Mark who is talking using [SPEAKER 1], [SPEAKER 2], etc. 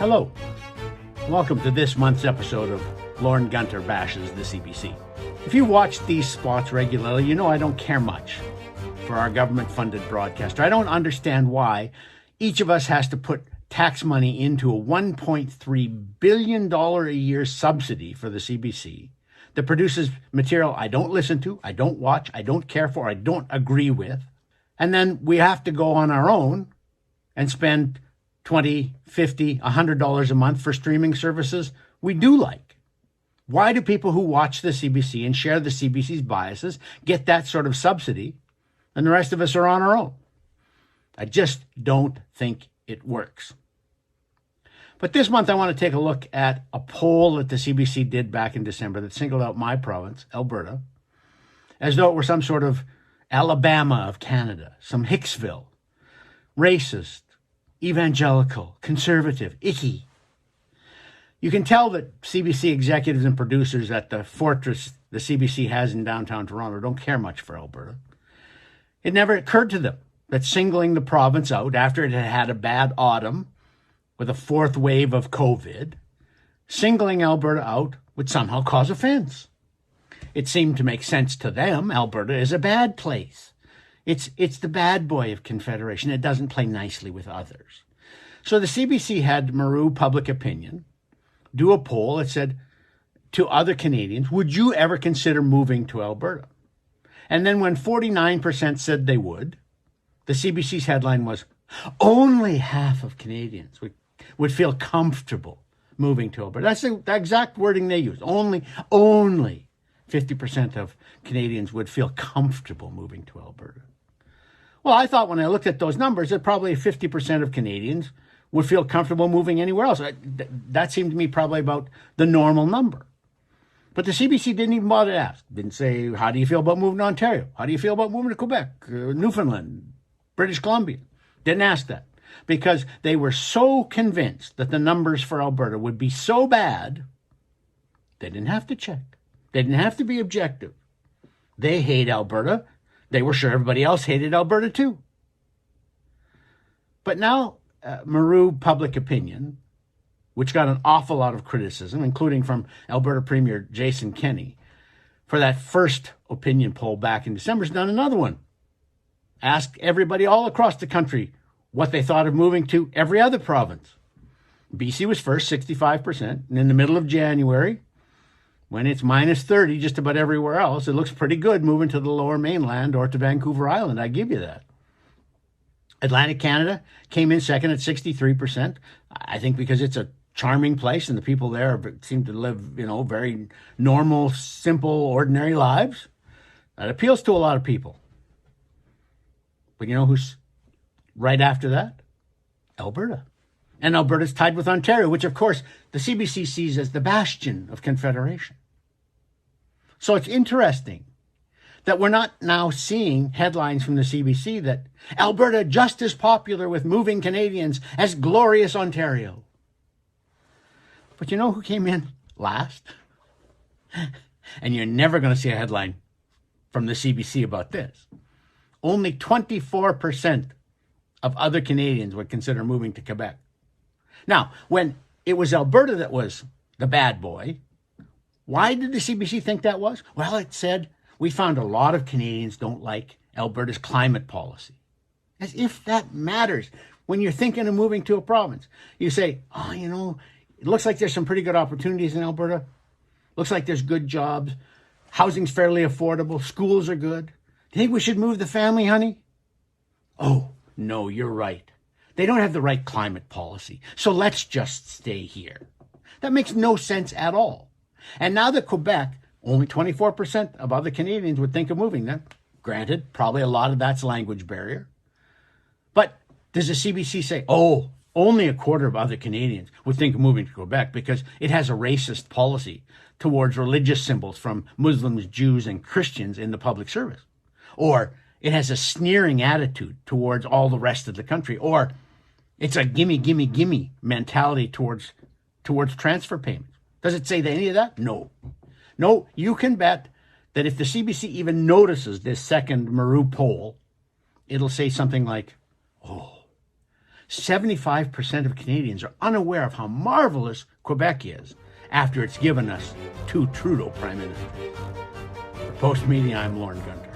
[SPEAKER 1] Hello. Welcome to this month's episode of Lorne Gunter Bashes the CBC. If you watch these spots regularly, you know I don't care much for our government-funded broadcaster. I don't understand why each of us has to put tax money into a $1.3 billion a year subsidy for the CBC that produces material I don't listen to, I don't watch, I don't care for, I don't agree with. And then we have to go on our own and spend $20, $50, $100 a month for streaming services we do like. Why do people who watch the CBC and share the CBC's biases get that sort of subsidy and the rest of us are on our own? I just don't think it works. But this month I want to take a look at a poll that the CBC did back in December that singled out my province, Alberta, as though it were some sort of Alabama of Canada, some HICKSVILLE, racist, evangelical, conservative, icky. You can tell that CBC executives and producers at the fortress the CBC has in downtown Toronto don't care much for Alberta. It never occurred to them that singling the province out after it had had a bad autumn with a fourth wave of COVID, singling Alberta out would somehow cause offense. It seemed to make sense to them. Alberta is a bad place. It's the bad boy of Confederation. It doesn't play nicely with others. So the CBC had Maru Public Opinion do a poll that said to other Canadians, would you ever consider moving to Alberta? And then when 49% said they would, the CBC's headline was, only half of Canadians would feel comfortable moving to Alberta. That's the exact wording they used. Only 50% of Canadians would feel comfortable moving to Alberta. Well, I thought when I looked at those numbers that probably 50% of Canadians would feel comfortable moving anywhere else. That seemed to me probably about the normal number. But the CBC didn't even bother to ask. Didn't say, how do you feel about moving to Ontario? How do you feel about moving to Quebec, Newfoundland, British Columbia? Didn't ask that because they were so convinced that the numbers for Alberta would be so bad, they didn't have to check. They didn't have to be objective. They hate Alberta. They were sure everybody else hated Alberta too. But now, Maru Public Opinion, which got an awful lot of criticism, including from Alberta Premier Jason Kenney, for that first opinion poll back in December, has done another one. Asked everybody all across the country what they thought of moving to every other province. BC was first, 65%, and in the middle of January, when it's minus 30 just about everywhere else, it looks pretty good moving to the Lower Mainland or to Vancouver Island. I give you that. Atlantic Canada came in second at 63%. I think because it's a charming place and the people there seem to live, very normal, simple, ordinary lives. That appeals to a lot of people. But you know who's right after that? Alberta. And Alberta's tied with Ontario, which of course the CBC sees as the bastion of Confederation. So it's interesting that we're not now seeing headlines from the CBC that Alberta just as popular with moving Canadians as glorious Ontario. But you know who came in last? And you're never going to see a headline from the CBC about this. Only 24% of other Canadians would consider moving to Quebec. Now, when it was Alberta that was the bad boy, why did the CBC think that was? Well, it said, we found a lot of Canadians don't like Alberta's climate policy. As if that matters when you're thinking of moving to a province. You say, it looks like there's some pretty good opportunities in Alberta. Looks like there's good jobs. Housing's fairly affordable. Schools are good. Do you think we should move the family, honey? Oh, no, you're right. They don't have the right climate policy. So let's just stay here. That makes no sense at all. And now that Quebec, only 24% of other Canadians would think of moving there. Granted, probably a lot of that's language barrier. But does the CBC say, only a quarter of other Canadians would think of moving to Quebec because it has a racist policy towards religious symbols from Muslims, Jews, and Christians in the public service? Or it has a sneering attitude towards all the rest of the country? Or it's a gimme, gimme, gimme mentality towards transfer payments? Does it say any of that? No. No, you can bet that if the CBC even notices this second Maru poll, it'll say something like, 75% of Canadians are unaware of how marvelous Quebec is after it's given us two Trudeau prime ministers. For Post Media, I'm Lorne Gunter.